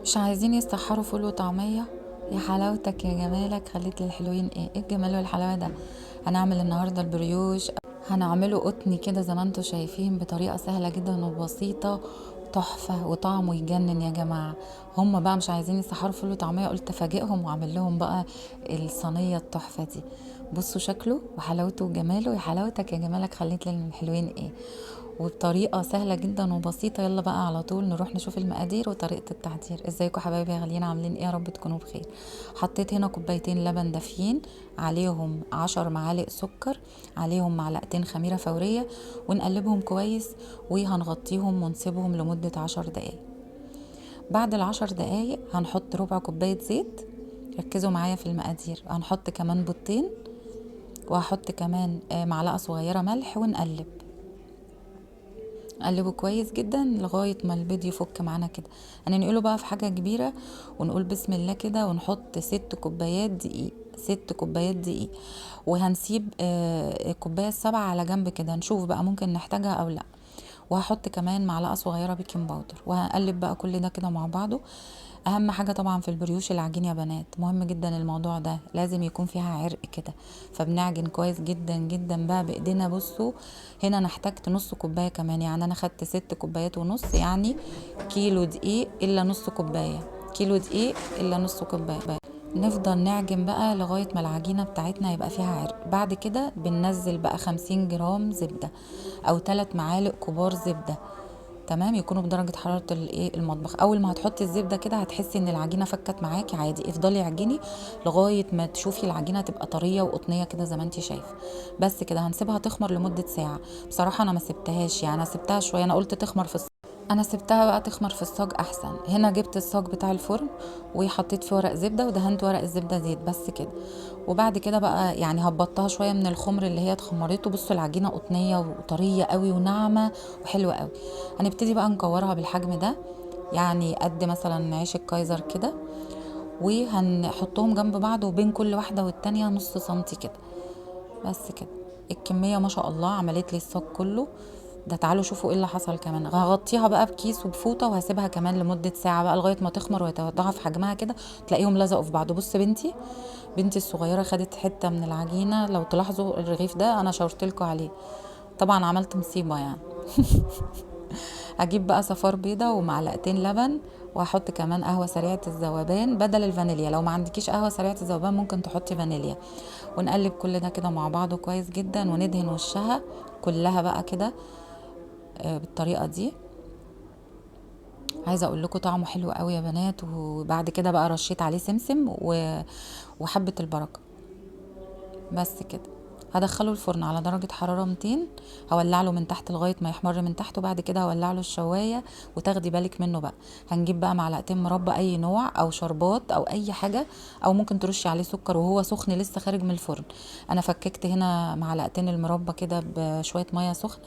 مش عايزين يسحروا فول وطعمية؟ يا حلاوتك يا جمالك خليت للحلوين ايه الجمال والحلاوة ده. هنعمل النهاردة البريوش، هنعمله قطني كده زي ما انتوا شايفين بطريقة سهلة جدا وبسيطة، تحفة وطعمه يجنن يا جماعة. هم بقى مش عايزين يسحروا فول وطعمية، قلت افاجئهم واعمل لهم بقى الصينية التحفة دي. بصوا شكله وحلاوته وجماله، يا حلاوتك يا جمالك خليت للحلوين ايه. وبطريقة سهلة جدا وبسيطة. يلا بقى على طول نروح نشوف المقادير وطريقة التحضير. ازيكم حبايبي يا غاليين، عاملين ايه؟ يا رب تكونوا بخير. حطيت هنا كوبايتين لبن دافيين، عليهم 10 معالق سكر، عليهم معلقتين خميرة فورية، ونقلبهم كويس وهنغطيهم ونسيبهم لمدة 10 دقايق. بعد ال10 دقايق هنحط ربع كوباية زيت. ركزوا معايا في المقادير. هنحط كمان بيضتين، وهحط كمان معلقة صغيرة ملح، ونقلب نقلبه كويس جدا لغاية ما البيض يفك معانا كده. هننقله بقى في حاجة كبيرة ونقول بسم الله كده، ونحط 6 كوبايات دقيق. 6 كوبايات دقيق. وهنسيب الكوباية السبعة على جنب كده، نشوف بقى ممكن نحتاجها او لا. وهحط كمان معلقة صغيرة بيكنج باودر، وهقلب بقى كل ده كده مع بعضه. اهم حاجة طبعا في البريوش العجين يا بنات، مهم جدا الموضوع ده، لازم يكون فيها عرق كده. فبنعجن كويس جدا جدا بقى بايدينا. بصوا هنا انا احتجت نص كوباية كمان، يعني انا خدت 6 كوبايات ونص، يعني كيلو دقيق الا نص كوباية. كيلو دقيق الا نص كوباية. نفضل نعجن بقى لغاية ما العجينة بتاعتنا يبقى فيها عرق. بعد كده بننزل بقى 50 جرام زبدة او 3 معالق كبار زبدة، تمام، يكونوا بدرجة حرارة المطبخ. اول ما هتحطي الزبدة كده هتحسي ان العجينة فكت معاكي عادي، افضلي اعجني لغاية ما تشوفي العجينة تبقى طرية وقطنية كده زي ما انتي شايفة. بس كده هنسيبها تخمر لمدة ساعة. بصراحة انا ما سبتهاش، يعني انا سبتها شوية، انا قلت تخمر في انا سبتها بقى تخمر في الصاج احسن. هنا جبت الصاج بتاع الفرن وحطيت فيه ورق زبده، ودهنت ورق الزبده زيت بس كده. وبعد كده بقى يعني هبطها شويه من الخمر اللي هي اتخمرته. بصوا العجينه قطنيه وطريه قوي وناعمه وحلوه قوي. هنبتدي بقى نكورها بالحجم ده، يعني قد مثلا عيش الكايزر كده، وهنحطهم جنب بعض وبين كل واحده والتانيه نص سنتي كده. بس كده. الكمية ما شاء الله عملت لي الصاج كله ده. تعالوا شوفوا ايه اللي حصل كمان. هغطيها بقى بكيس وبفوطه، وهسيبها كمان لمده ساعه بقى لغايه ما تخمر ويتضاعف حجمها كده، تلاقيهم لزقوا في بعض. بص بنتي الصغيره خدت حته من العجينه، لو تلاحظوا الرغيف ده انا شاورت لكم عليه. طبعا عملت مصيبه يعني. هجيب بقى صفار بيضه ومعلقتين لبن، وهحط كمان قهوه سريعه الذوبان بدل الفانيليا. لو ما عندكيش قهوه سريعه الذوبان ممكن تحطي فانيليا. ونقلب كل ده كده مع بعضه كويس جدا، وندهن وشها كلها بقى كده بالطريقه دي. عايزه اقول لكم طعمه حلو قوي يا بنات. وبعد كده بقى رشيت عليه سمسم وحبه البركه. بس كده. هدخله الفرن على درجة حرارة 200. هولع له من تحت لغاية ما يحمر من تحت، وبعد كده هولع له الشواية. وتاخدي بالك منه بقى. هنجيب بقى معلقتين مربى اي نوع او شربات او اي حاجة، او ممكن ترشي عليه سكر وهو سخن لسه خارج من الفرن. انا فككت هنا معلقتين المربى كده بشوية مية سخنة،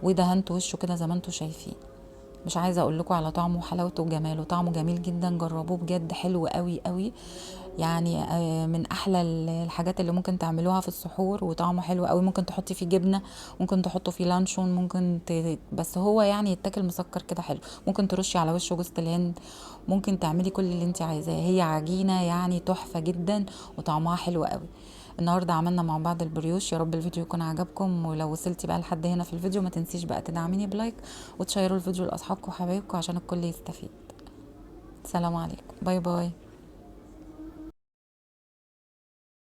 ودهنت وشه كده زي ما انتوا شايفين. مش عايزه اقول لكم على طعمه وحلاوته وجماله. طعمه جميل جدا، جربوه بجد حلو قوي قوي. يعني من احلى الحاجات اللي ممكن تعملوها في السحور، وطعمه حلو قوي. ممكن تحطي فيه جبنه، ممكن تحطه فيه لانشون، ممكن بس هو يعني يتاكل مسكر كده حلو. ممكن ترشي على وشه جوز الهند، ممكن تعملي كل اللي انت عايزاه. هي عجينه يعني تحفه جدا وطعمها حلو قوي. النهارده عملنا مع بعض البريوش. يا رب الفيديو يكون عجبكم، ولو وصلتي بقى لحد هنا في الفيديو ما تنسيش بقى تدعميني بلايك، وتشيروا الفيديو لاصحابكم وحبايبكم عشان الكل يستفيد. سلام عليكم، باي باي.